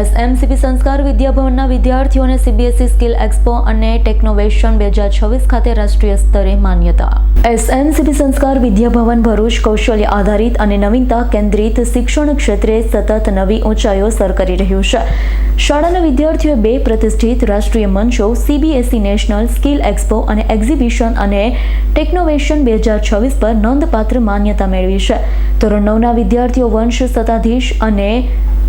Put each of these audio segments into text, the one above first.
એસએમસીપી સંસ્કાર વિદ્યાભવનના વિદ્યાર્થીઓને CBSE skill expo અને ટેકનોવેશન 2026 ખાતે રાષ્ટ્રીય સ્તરે માન્યતા. એસએમસીપી સંસ્કાર વિદ્યાભવન ભરૂચ કૌશલ્ય આધારિત અને નવીનતા કેન્દ્રિત શિક્ષણ ક્ષેત્રે સતત નવી ઊંચાઈઓ સર કરી રહ્યું છે. શાળાના વિદ્યાર્થીઓએ 2 પ્રતિષ્ઠિત રાષ્ટ્રીય મંચો સીબીએસઈ નેશનલ સ્કિલ એક્સપો અને એક્ઝિબિશન અને ટેકનોવેશન 2026 પર નોંધપાત્ર માન્યતા મેળવી છે. ધોરણ 9ના વિદ્યાર્થીઓ વંશ સત્તાધીશ અને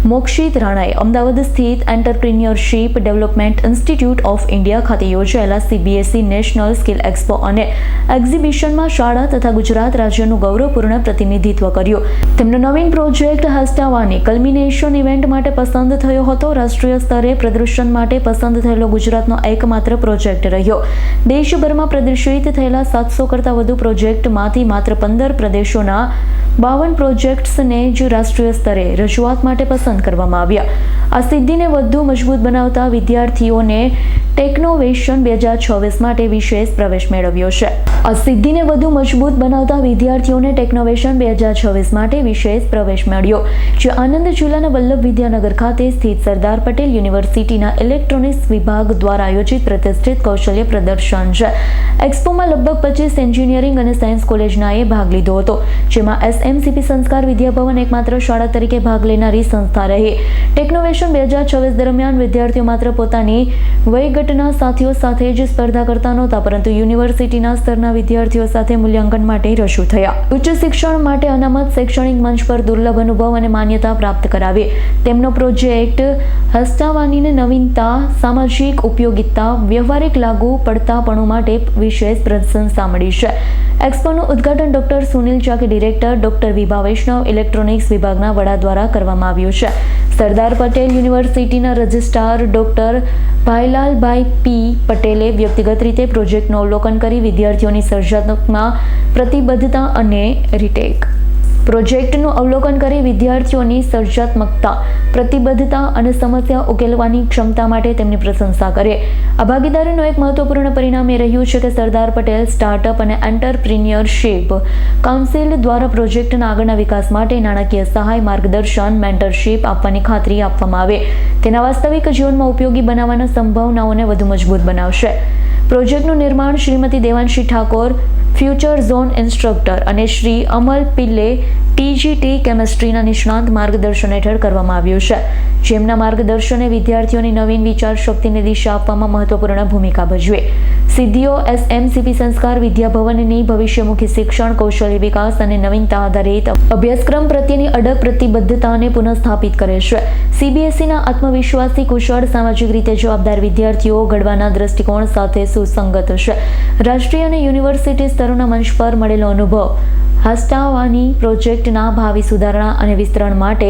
મોક્ષિત રાણાએ અમદાવાદ સ્થિત entrepreneurship development institute of India ખાતે યોજાયેલા સીબીએસઈ નેશનલ સ્કિલ એક્સપો અને એક્ઝિબિશનમાં શાળા તથા ગુજરાત રાજ્યનું ગૌરવપૂર્ણ પ્રતિનિધિત્વ કર્યું. તેમનો નવીન પ્રોજેક્ટ હસ્તાવાની કલ્મિનેશન ઇવેન્ટ માટે પસંદ થયો હતો. રાષ્ટ્રીય સ્તરે પ્રદર્શન માટે પસંદ થયેલો ગુજરાતનો એકમાત્ર પ્રોજેક્ટ રહ્યો. દેશભરમાં પ્રદર્શિત થયેલા 700 કરતાં વધુ પ્રોજેક્ટમાંથી માત્ર 15 પ્રદેશોના 52 પ્રોજેક્ટ્સને જ રાષ્ટ્રીય સ્તરે રજૂઆત માટે પસંદ કરવામાં આવ્યા. આ સિદ્ધિને વધુ મજબૂત બનાવતા વિદ્યાર્થીઓને ટેકનોવેશન 2026 માટે વિશેષ પ્રવેશ મેળવ્યો છે. આ સિદ્ધિને વધુ મજબૂત બનાવતા વિદ્યાર્થીઓને ટેકનોવેશન 2026 માટે વિશેષ પ્રવેશ મળ્યો, જે આનંદ જિલ્લાના વલ્લભ વિદ્યાનગર ખાતે સ્થિત સરદાર પટેલ યુનિવર્સિટીના ઇલેક્ટ્રોનિક્સ વિભાગ દ્વારા આયોજિત પ્રતિષ્ઠિત કૌશલ્ય પ્રદર્શન છે. એક્સપોમાં લગભગ 25 એન્જિનિયરિંગ અને સાયન્સ કોલેજનાએ ભાગ લીધો હતો, જેમાં એસએમસીપી સંસ્કાર વિદ્યાભવન એકમાત્ર શાળા તરીકે ભાગ લેનારી સંસ્થા રહી. ટેકનોવેશન 2026 દરમિયાન વિદ્યાર્થીઓ માત્ર પોતાની વયગટના સાથીઓ સાથે જ સ્પર્ધા કરતા નહોતા, પરંતુ યુનિવર્સિટીના સ્તરના વિદ્યાર્થીઓ સાથે મૂલ્યાંકન માટે રજૂ થયા. ઉચ્ચ શિક્ષણ માટે અનામત શૈક્ષણિક મંચ પર દુર્લભ અનુભવ અને માન્યતા પ્રાપ્ત કરાવી. તેમનો પ્રોજેક્ટ હસ્તાવાનીને નવીનતા, સામાજિક ઉપયોગિતા, વ્યવહારિક લાગુ પડતાપણું માટે વિશેષ પ્રશંસા મળી છે. એક્સપોનું ઉદ્ઘાટન doctor Sunil Chaki, director, doctor વિભા વૈષ્ણવ, ઇલેક્ટ્રોનિક્સ વિભાગના વડા દ્વારા કરવામાં આવ્યું છે. સરદાર પટેલ યુનિવર્સિટીના રજિસ્ટ્રાર ડોક્ટર ભાઈલાલભાઈ પી પટેલે વ્યક્તિગત રીતે પ્રોજેક્ટનું અવલોકન કરી વિદ્યાર્થીઓની સર્જનાત્મકતા, પ્રતિબદ્ધતા અને પ્રતિબદ્ધતા અને સમસ્યા ઉકેલવાની ક્ષમતા માટે તેમની પ્રશંસા કરી. આ ભાગીદારીનું એક મહત્વપૂર્ણ પરિણામ એ રહ્યું છે કે સરદાર પટેલ સ્ટાર્ટઅપ અને એન્ટરપ્રિન્યોરશિપ કાઉન્સિલ દ્વારા પ્રોજેક્ટના આગળના વિકાસ માટે નાણાકીય સહાય, માર્ગદર્શન, મેન્ટરશિપ આપવાની ખાતરી આપવામાં આવે. તેના વાસ્તવિક જીવનમાં ઉપયોગી બનાવવાના સંભાવનાઓને વધુ મજબૂત બનાવશે. પ્રોજેક્ટનું નિર્માણ Shrimati Devanshi Thakor, future zone instructor, અને શ્રી અમલ પિલ્લે, ટીજીટી કેમેસ્ટ્રીના નિષ્ણાંત માર્ગદર્શન હેઠળ કરવામાં આવ્યું છે, જેમના માર્ગદર્શને વિદ્યાર્થીઓની નવીન વિચાર શક્તિને દિશા આપવામાં મહત્વપૂર્ણ ભૂમિકા ભજવે. સિદ્ધિઓ એસએમસીપી સંસ્કાર વિદ્યાભવનની ભવિષ્યમુખી શિક્ષણ, કૌશલ્ય વિકાસ અને નવીનતા આધારિત અભ્યાસક્રમ પ્રત્યેની અડગ પ્રતિબદ્ધતાને પુનઃસ્થાપિત કરે છે. સીબીએસઈના આત્મવિશ્વાસી, કુશળ, સામાજિક રીતે જવાબદાર વિદ્યાર્થીઓ ઘડવાના દ્રષ્ટિકોણ સાથે સુસંગત છે. રાષ્ટ્રીય અને યુનિવર્સિટી સ્તરોના મંચ પર મળેલો અનુભવ હસ્તાવાની પ્રોજેક્ટના ભાવિ સુધારણા અને વિસ્તરણ માટે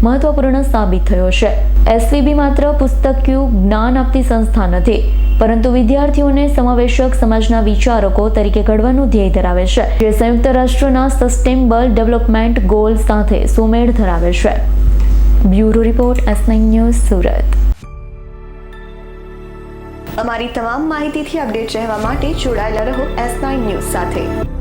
મહત્વપૂર્ણ સાબિત થયો છે. એસવીબી માત્ર પુસ્તકિયું જ્ઞાન આપતી સંસ્થા નથી, પરંતુ વિદ્યાર્થીઓને સમાવેશક સમાજના વિચારકો તરીકે ઘડવાનું ધ્યેય ધરાવે છે, જે સંયુક્ત રાષ્ટ્રના સસ્ટેનેબલ ડેવલપમેન્ટ ગોલ સાથે સુમેળ ધરાવે છે. Bureau report, S9 news, Surat. અમારી તમામ માહિતીથી અપડેટ રહેવા માટે જોડાયેલા રહો S9 ન્યૂઝ સાથે.